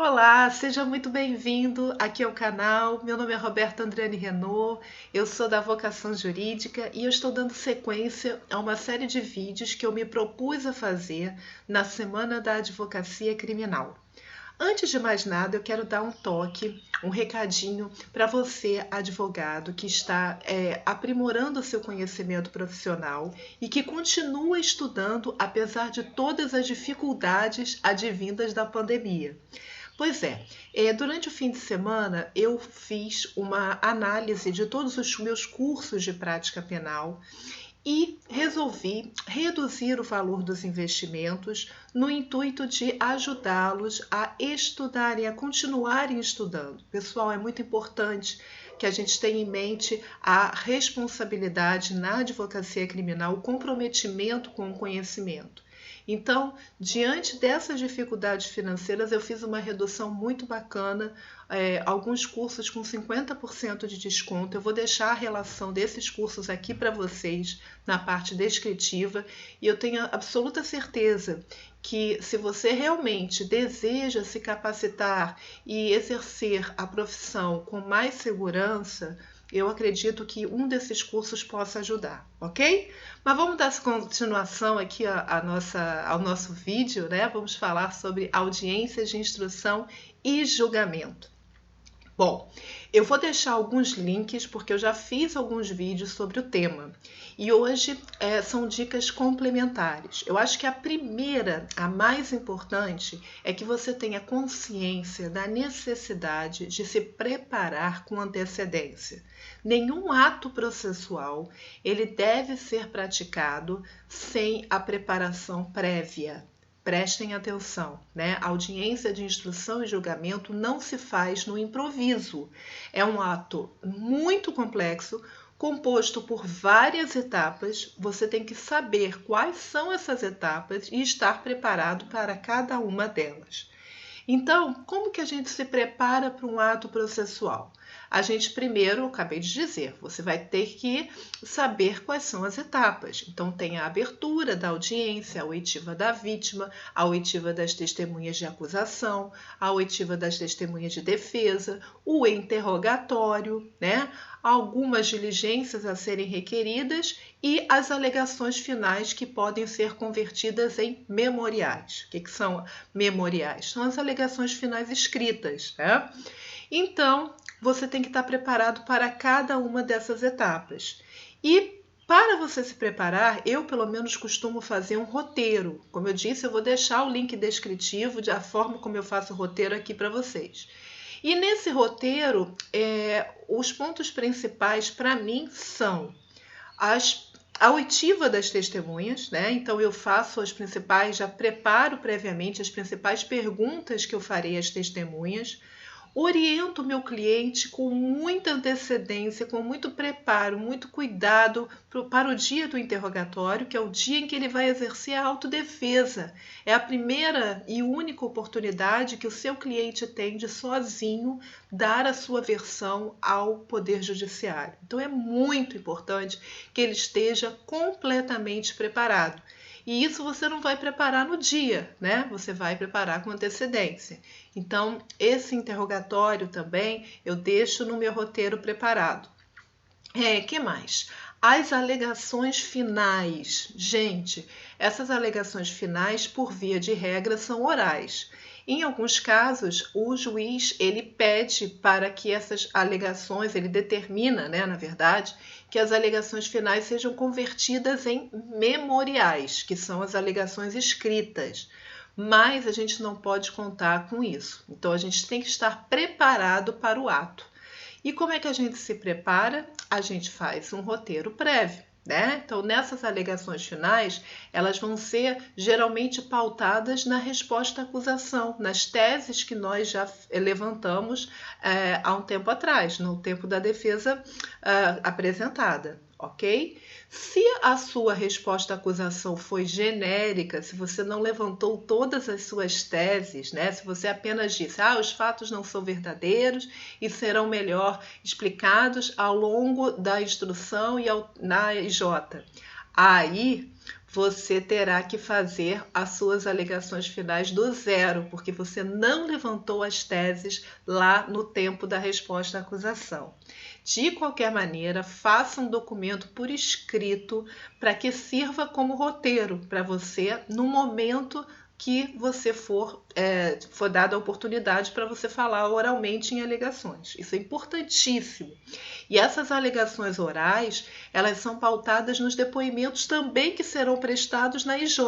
Olá, seja muito bem-vindo aqui ao canal. Meu nome é Roberta Andriane Renault, eu sou da Vocação Jurídica e eu estou dando sequência a uma série de vídeos que eu me propus a fazer na Semana da Advocacia Criminal. Antes de mais nada, eu quero dar um toque, um recadinho para você, advogado, que está aprimorando o seu conhecimento profissional e que continua estudando apesar de todas as dificuldades advindas da pandemia. Pois é, durante o fim de semana eu fiz uma análise de todos os meus cursos de prática penal e resolvi reduzir o valor dos investimentos no intuito de ajudá-los a estudarem, a continuarem estudando. Pessoal, é muito importante que a gente tenha em mente a responsabilidade na advocacia criminal, o comprometimento com o conhecimento. Então, diante dessas dificuldades financeiras, eu fiz uma redução muito bacana, alguns cursos com 50% de desconto. Eu vou deixar a relação desses cursos aqui para vocês na parte descritiva e eu tenho absoluta certeza que se você realmente deseja se capacitar e exercer a profissão com mais segurança, eu acredito que um desses cursos possa ajudar, ok? Mas vamos dar continuação aqui ao nosso vídeo, né? Vamos falar sobre audiências de instrução e julgamento. Bom, eu vou deixar alguns links porque eu já fiz alguns vídeos sobre o tema e hoje são dicas complementares. Eu acho que a primeira, a mais importante, é que você tenha consciência da necessidade de se preparar com antecedência. Nenhum ato processual ele deve ser praticado sem a preparação prévia. Prestem atenção, né? A audiência de instrução e julgamento não se faz no improviso. É um ato muito complexo, composto por várias etapas. Você tem que saber quais são essas etapas e estar preparado para cada uma delas. Então, como que a gente se prepara para um ato processual? A gente primeiro, eu acabei de dizer, você vai ter que saber quais são as etapas. Então, tem a abertura da audiência, a oitiva da vítima, a oitiva das testemunhas de acusação, a oitiva das testemunhas de defesa, o interrogatório, né? Algumas diligências a serem requeridas e as alegações finais que podem ser convertidas em memoriais. O que são memoriais? São as alegações finais escritas, né? Então, você tem que estar preparado para cada uma dessas etapas. E para você se preparar, eu pelo menos costumo fazer um roteiro. Como eu disse, eu vou deixar o link descritivo da forma como eu faço o roteiro aqui para vocês. E nesse roteiro, os pontos principais para mim são a oitiva das testemunhas, né? Então eu faço as principais, já preparo previamente as principais perguntas que eu farei às testemunhas. Oriento o meu cliente com muita antecedência, com muito preparo, muito cuidado para o dia do interrogatório, que é o dia em que ele vai exercer a autodefesa. É a primeira e única oportunidade que o seu cliente tem de sozinho dar a sua versão ao Poder Judiciário. Então é muito importante que ele esteja completamente preparado. E isso você não vai preparar no dia, né? Você vai preparar com antecedência. Então, esse interrogatório também eu deixo no meu roteiro preparado. Que mais? As alegações finais. Gente, essas alegações finais, por via de regra, são orais. Em alguns casos, o juiz ele pede para que essas alegações, ele determina, né, na verdade, que as alegações finais sejam convertidas em memoriais, que são as alegações escritas. Mas a gente não pode contar com isso. Então, a gente tem que estar preparado para o ato. E como é que a gente se prepara? A gente faz um roteiro prévio, né? Então, nessas alegações finais, elas vão ser geralmente pautadas na resposta à acusação, nas teses que nós já levantamos há um tempo atrás, no tempo da defesa apresentada. Ok? Se a sua resposta à acusação foi genérica, se você não levantou todas as suas teses, né? Se você apenas disse, os fatos não são verdadeiros e serão melhor explicados ao longo da instrução e na IJ, aí você terá que fazer as suas alegações finais do zero, porque você não levantou as teses lá no tempo da resposta à acusação. De qualquer maneira, faça um documento por escrito para que sirva como roteiro para você no momento que você for dada a oportunidade para você falar oralmente em alegações. Isso é importantíssimo. E essas alegações orais, elas são pautadas nos depoimentos também que serão prestados na IJ.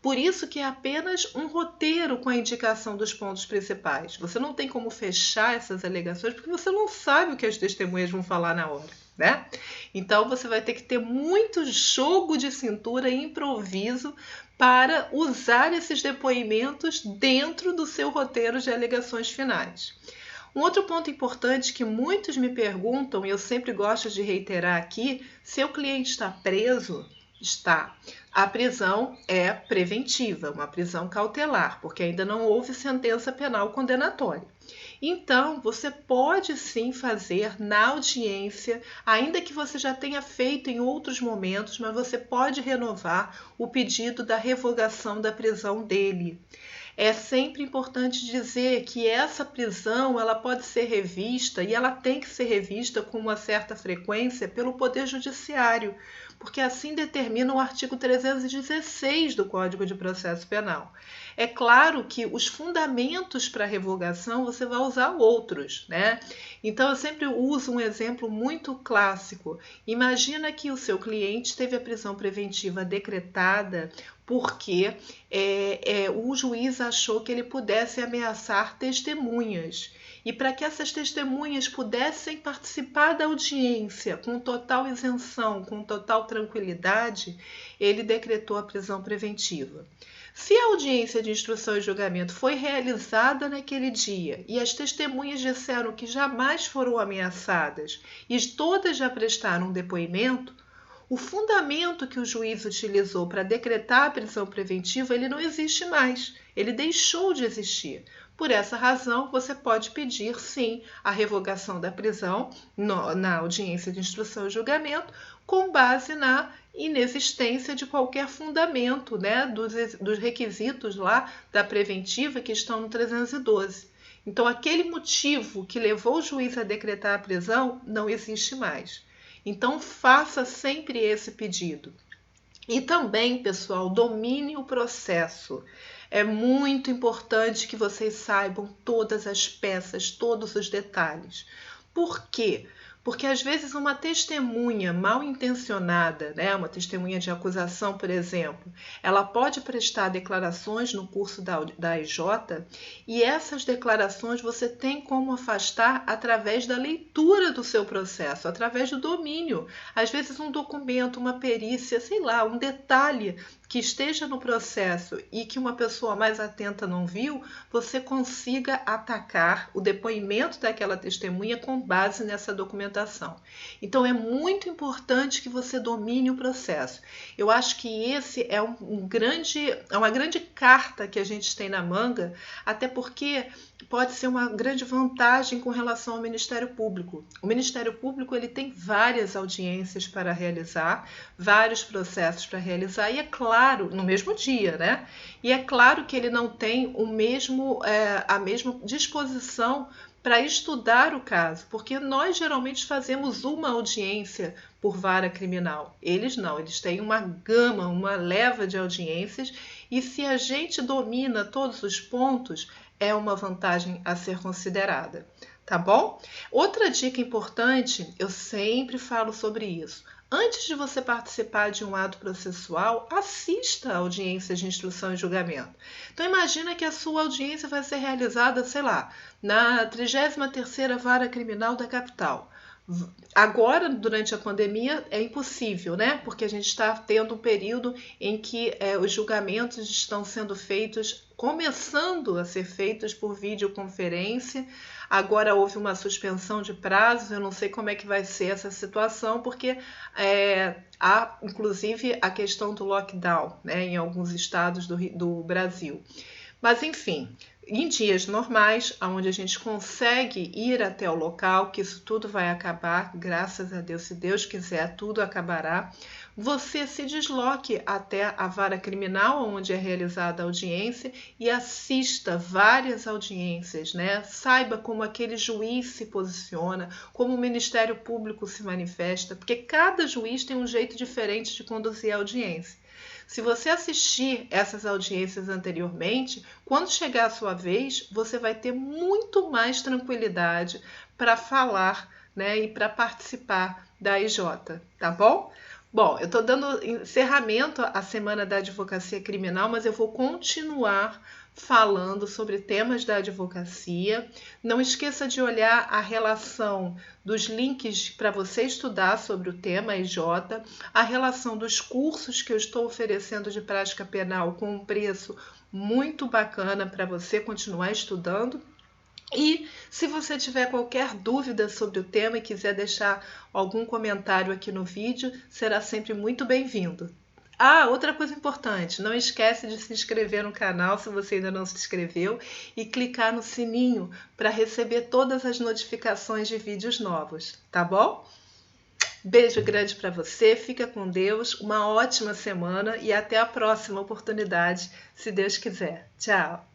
Por isso que é apenas um roteiro com a indicação dos pontos principais. Você não tem como fechar essas alegações porque você não sabe o que as testemunhas vão falar na hora, né? Então você vai ter que ter muito jogo de cintura e improviso para usar esses depoimentos dentro do seu roteiro de alegações finais. Um outro ponto importante que muitos me perguntam, e eu sempre gosto de reiterar aqui, seu cliente está preso? Está. A prisão é preventiva, uma prisão cautelar, porque ainda não houve sentença penal condenatória. Então, você pode sim fazer na audiência, ainda que você já tenha feito em outros momentos, mas você pode renovar o pedido da revogação da prisão dele. É sempre importante dizer que essa prisão ela pode ser revista e ela tem que ser revista com uma certa frequência pelo Poder Judiciário, porque assim determina o artigo 316 do Código de Processo Penal. É claro que os fundamentos para a revogação você vai usar outros, né? Então eu sempre uso um exemplo muito clássico. Imagina que o seu cliente teve a prisão preventiva decretada porque o juiz achou que ele pudesse ameaçar testemunhas. E para que essas testemunhas pudessem participar da audiência com total isenção, com total tranquilidade, ele decretou a prisão preventiva. Se a audiência de instrução e julgamento foi realizada naquele dia e as testemunhas disseram que jamais foram ameaçadas e todas já prestaram depoimento, o fundamento que o juiz utilizou para decretar a prisão preventiva, ele não existe mais, ele deixou de existir. Por essa razão, você pode pedir, sim, a revogação da prisão na audiência de instrução e julgamento, com base na inexistência de qualquer fundamento, né, dos requisitos lá da preventiva que estão no 312. Então, aquele motivo que levou o juiz a decretar a prisão não existe mais. Então, faça sempre esse pedido. E também, pessoal, domine o processo. É muito importante que vocês saibam todas as peças, todos os detalhes. Por quê? Porque às vezes uma testemunha mal intencionada, né, uma testemunha de acusação, por exemplo, ela pode prestar declarações no curso da IJ e essas declarações você tem como afastar através da leitura do seu processo, através do domínio. Às vezes um documento, uma perícia, sei lá, um detalhe que esteja no processo e que uma pessoa mais atenta não viu, você consiga atacar o depoimento daquela testemunha com base nessa documentação. Então é muito importante que você domine o processo. Eu acho que esse é uma grande carta que a gente tem na manga, até porque pode ser uma grande vantagem com relação ao Ministério Público. O Ministério Público ele tem várias audiências para realizar, vários processos para realizar, e é claro, no mesmo dia, né? E é claro que ele não tem a mesma disposição para estudar o caso, porque nós geralmente fazemos uma audiência por vara criminal. Eles não, eles têm uma gama, uma leva de audiências, e se a gente domina todos os pontos, é uma vantagem a ser considerada, tá bom? Outra dica importante, eu sempre falo sobre isso. Antes de você participar de um ato processual, assista a audiência de instrução e julgamento. Então imagina que a sua audiência vai ser realizada, sei lá, na 33ª Vara Criminal da capital. Agora, durante a pandemia, é impossível, né? Porque a gente está tendo um período em que os julgamentos estão sendo feitos, começando a ser feitos por videoconferência. Agora houve uma suspensão de prazos, eu não sei como é que vai ser essa situação, porque há, inclusive, a questão do lockdown, né, em alguns estados do Brasil. Mas, enfim, Em dias normais, onde a gente consegue ir até o local, que isso tudo vai acabar, graças a Deus, se Deus quiser, tudo acabará. Você se desloque até a vara criminal, onde é realizada a audiência, e assista várias audiências, né? Saiba como aquele juiz se posiciona, como o Ministério Público se manifesta, porque cada juiz tem um jeito diferente de conduzir a audiência. Se você assistir essas audiências anteriormente, quando chegar a sua vez, você vai ter muito mais tranquilidade para falar, né, e para participar da IJ, tá bom? Bom, eu estou dando encerramento à Semana da Advocacia Criminal, mas eu vou continuar falando sobre temas da advocacia. Não esqueça de olhar a relação dos links para você estudar sobre o tema IJ, a relação dos cursos que eu estou oferecendo de prática penal com um preço muito bacana para você continuar estudando. E se você tiver qualquer dúvida sobre o tema e quiser deixar algum comentário aqui no vídeo, será sempre muito bem-vindo. Ah, outra coisa importante, não esquece de se inscrever no canal se você ainda não se inscreveu e clicar no sininho para receber todas as notificações de vídeos novos, tá bom? Beijo grande para você, fica com Deus, uma ótima semana e até a próxima oportunidade, se Deus quiser. Tchau!